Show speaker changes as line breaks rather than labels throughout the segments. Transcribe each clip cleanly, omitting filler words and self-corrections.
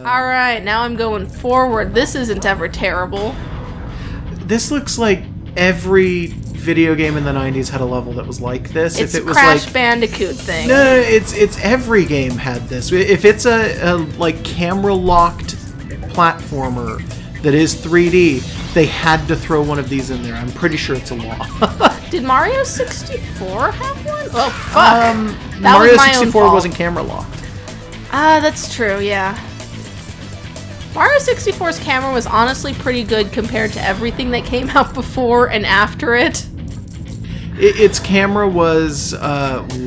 Alright, now I'm going forward. This isn't ever terrible.
This looks like every video game in the 90s had a level that was like this.
It's
if it was
Crash
like,
Bandicoot thing.
No, it's every game had this. If it's a like camera-locked platformer that is 3D, they had to throw one of these in there. I'm pretty sure it's a law.
Did Mario 64 have one? Oh, fuck.
Mario 64 wasn't camera-locked.
That's true, yeah. Mario 64's camera was honestly pretty good compared to everything that came out before and after it.
Its camera was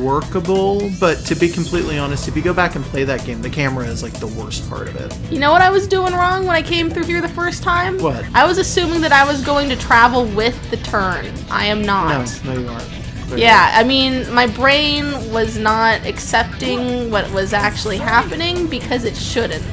workable, but to be completely honest, if you go back and play that game, the camera is like the worst part of it.
You know what I was doing wrong when I came through here the first time?
What?
I was assuming that I was going to travel with the turn. I am not.
No, you aren't.
Yeah, I mean, my brain was not accepting what was actually happening because it shouldn't.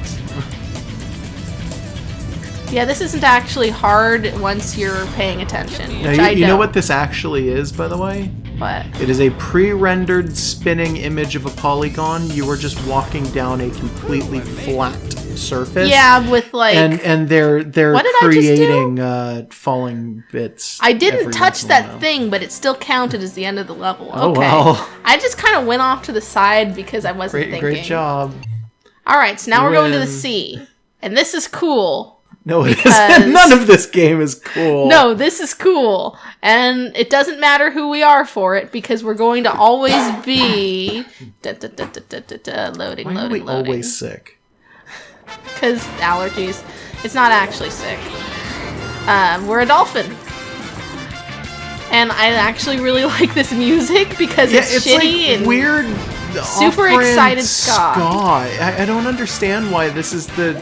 Yeah, this isn't actually hard once you're paying attention, which I don't.
You know what this actually is, by the way?
What?
It is a pre-rendered spinning image of a polygon. You were just walking down a completely flat surface.
Yeah, with like...
And they're creating falling bits.
I didn't touch that thing, but it still counted as the end of the level.
Oh,
okay.
well.
I just kind of went off to the side because I wasn't thinking.
Great job.
Alright, so now we're going to the sea. And this is cool.
No, it isn't. None of this game is cool.
No, this is cool. And it doesn't matter who we are for it, because we're going to always be... Loading.
Why are we always sick?
Because allergies. It's not actually sick. We're a dolphin. And I actually really like this music, because it's shitty
like
and...
weird...
super excited ska.
I don't understand why this is the...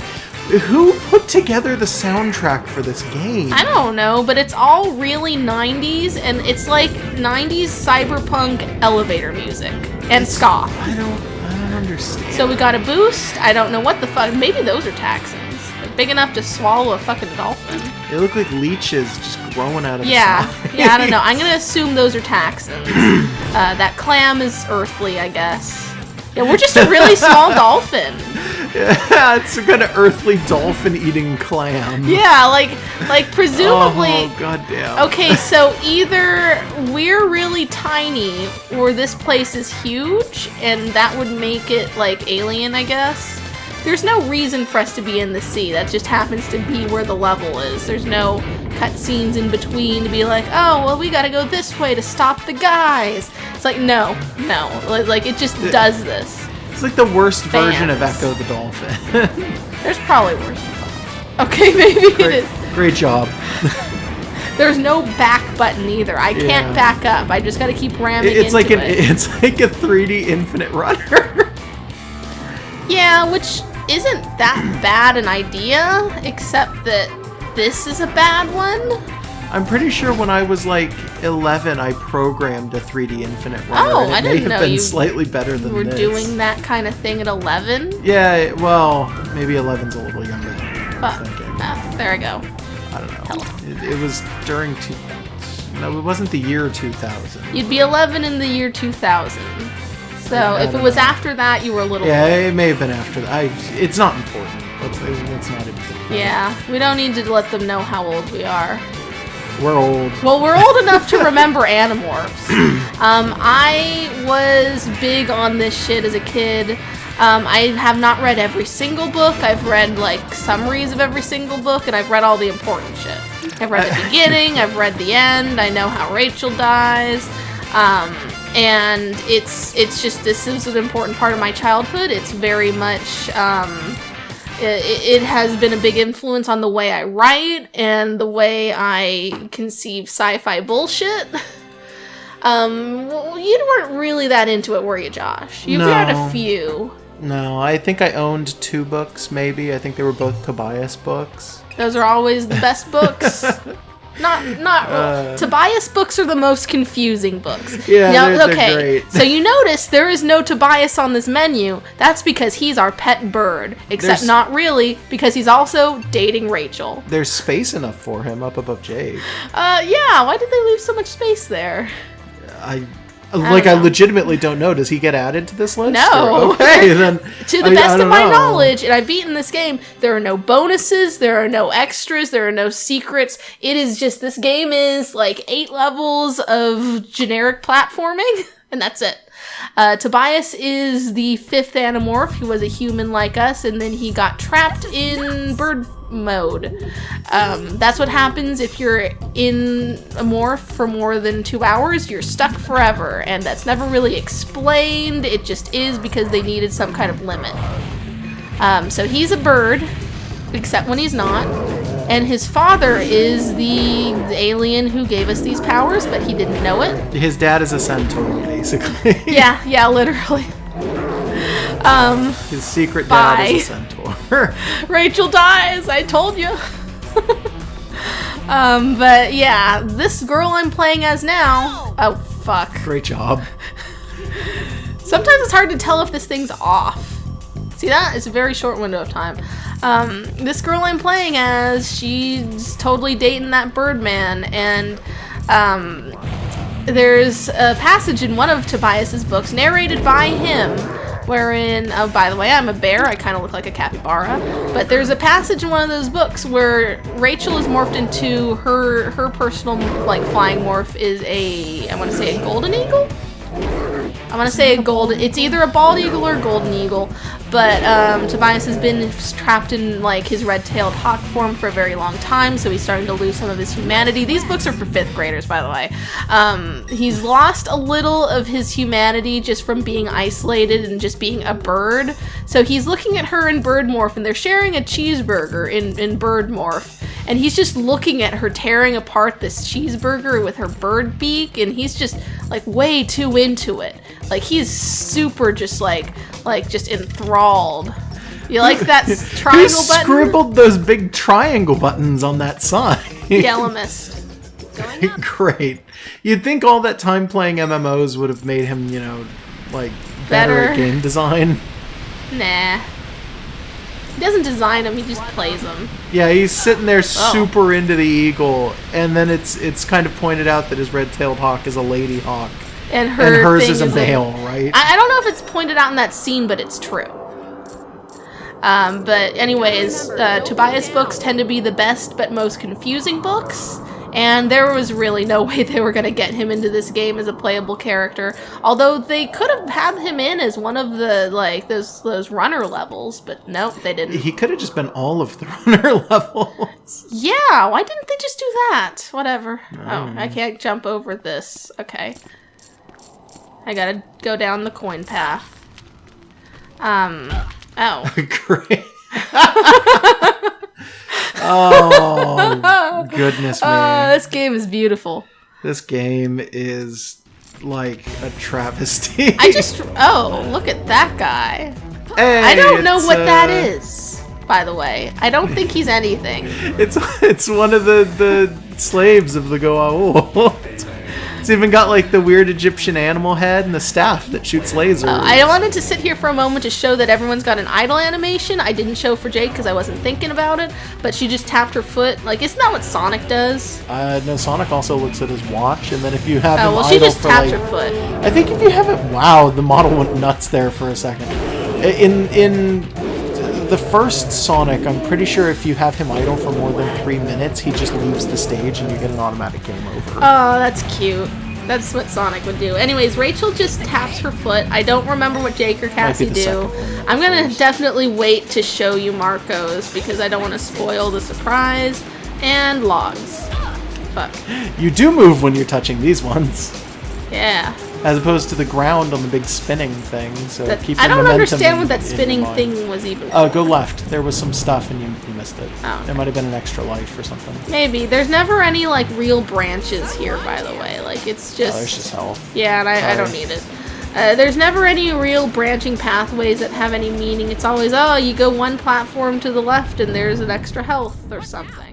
Who put together the soundtrack for this game?
I don't know, but it's all really 90s, and it's like 90s cyberpunk elevator music and ska.
I don't understand.
So we got a boost. I don't know what the fuck. Maybe those are Texans. They're big enough to swallow a fucking dolphin.
They look like leeches just growing out of the side.
Yeah, I don't know. I'm gonna assume those are Texans. That clam is earthly, I guess. Yeah, we're just a really small dolphin.
Yeah, it's a kind of earthly dolphin-eating clam.
Yeah, like presumably...
Oh, goddamn.
Okay, so either we're really tiny, or this place is huge, and that would make it, like, alien, I guess. There's no reason for us to be in the sea. That just happens to be where the level is. There's no cutscenes in between to be like, oh, well, we gotta go this way to stop the guys. It's like, no. Like, it just does this.
It's like the worst version of Echo the Dolphin.
There's probably worse. Okay, maybe it is.
Great job.
There's no back button either. I can't back up. I just gotta keep ramming
it's
into
like It's like a 3D infinite runner.
Yeah, which isn't that bad an idea, except that this is a bad one.
I'm pretty sure when I was like 11, I programmed a 3D infinite runner.
Oh, I didn't know
been
you
slightly better than
were
this.
doing that kind of thing at 11.
Yeah, well, maybe 11's a little younger than I'm thinking.
There I go.
I don't know. It was during no, it wasn't the year 2000.
You'd be 11 in the year 2000. So if it was after that, you were a little
Yeah,
old.
it may have been after that. It's not important. It's not important.
Yeah, we don't need to let them know how old we are.
We're old.
Well, we're old enough to remember Animorphs. I was big on this shit as a kid. I have not read every single book. I've read, like, summaries of every single book, and I've read all the important shit. I've read the beginning, I've read the end, I know how Rachel dies, and it's just, this is an important part of my childhood. It's very much, it has been a big influence on the way I write and the way I conceive sci-fi bullshit. Well, you weren't really that into it, were you, Josh? You've read a few.
No, I think I owned 2 books, maybe. I think they were both Tobias books.
Those are always the best books. Not Tobias books are the most confusing books.
Yeah, they're great.
So you notice there is no Tobias on this menu. That's because he's our pet bird. Except not really, because he's also dating Rachel.
There's space enough for him up above Jake.
Yeah, why did they leave so much space there?
Like, I legitimately don't know. Does he get added to this list?
No.
Okay, then.
To the best of my knowledge, and I've beaten this game, there are no bonuses, there are no extras, there are no secrets. It is just, this game is like 8 levels of generic platforming, and that's it. Tobias is the 5th Animorph. He was a human like us, and then he got trapped in bird mode. That's what happens if you're in a morph for more than 2 hours. You're stuck forever, and that's never really explained. It just is because they needed some kind of limit. So he's a bird, except when he's not. And his father is the alien who gave us these powers, but he didn't know it.
His dad is a centaur, basically.
Yeah, literally.
His secret dad is a centaur.
Rachel dies, I told you. But yeah, this girl I'm playing as now... Oh, fuck.
Great job.
Sometimes it's hard to tell if this thing's off. See that? It's a very short window of time. This girl I'm playing as, she's totally dating that Birdman, and there's a passage in one of Tobias's books, narrated by him, wherein, oh, by the way, I'm a bear, I kind of look like a capybara, but there's a passage in one of those books where Rachel is morphed into her personal, like, flying morph is I want to say a golden eagle? I want to say a golden, it's either a bald eagle or a golden eagle, but Tobias has been trapped in like his red-tailed hawk form for a very long time, so he's starting to lose some of his humanity. These books are for 5th graders, by the way. He's lost a little of his humanity just from being isolated and just being a bird, so he's looking at her in bird morph, and they're sharing a cheeseburger in bird morph. And he's just looking at her tearing apart this cheeseburger with her bird beak, and he's just like way too into it. Like he's super just like just enthralled. You like that triangle button?
Who scribbled those big triangle buttons on that sign?
Yellowmist.
Great. You'd think all that time playing MMOs would have made him, like better at game design.
Nah. He doesn't design them, he just plays them.
Yeah, he's sitting there super into the eagle, and then it's kind of pointed out that his red-tailed hawk is a lady hawk. And hers is a male, right?
I don't know if it's pointed out in that scene, but it's true. But anyways, Tobias books tend to be the best but most confusing books. And there was really no way they were going to get him into this game as a playable character. Although they could have had him in as one of the, like, those runner levels. But nope, they didn't.
He could have just been all of the runner levels.
Yeah, why didn't they just do that? Whatever. Oh, I can't jump over this. Okay. I gotta go down the coin path. Oh.
Great. Oh, goodness me.
This game is beautiful.
This game is like a travesty.
Oh, look at that guy.
Hey,
I don't know what that is, by the way. I don't think he's anything.
It's one of the slaves of the Goa'uld. It's even got like the weird Egyptian animal head and the staff that shoots lasers.
I wanted to sit here for a moment to show that everyone's got an idle animation. I didn't show for Jake because I wasn't thinking about it, but she just tapped her foot. Like, isn't that what Sonic does?
No, Sonic also looks at his watch, and then if you have him
well,
idle
she just
for
tapped
like,
her foot.
I think if you have it, wow, the model went nuts there for a second. In the first Sonic, I'm pretty sure if you have him idle for more than 3 minutes, he just leaves the stage and you get an automatic game over.
Oh, that's cute. That's what Sonic would do. Anyways, Rachel just taps her foot. I don't remember what Jake or Cassie do. I'm going to definitely wait to show you Marco's because I don't want to spoil the surprise. And logs. Fuck.
You do move when you're touching these ones.
Yeah.
As opposed to the ground on the big spinning thing. So keep the
I don't
momentum
understand what that spinning thing was even for.
Go left. There was some stuff and you missed it.
Oh.
There might have been an extra life or something.
Maybe. There's never any, like, real branches here, by the way. Like, it's just...
Oh, there's just health.
Yeah, and I don't need it. There's never any real branching pathways that have any meaning. It's always, oh, you go one platform to the left and there's an extra health or something.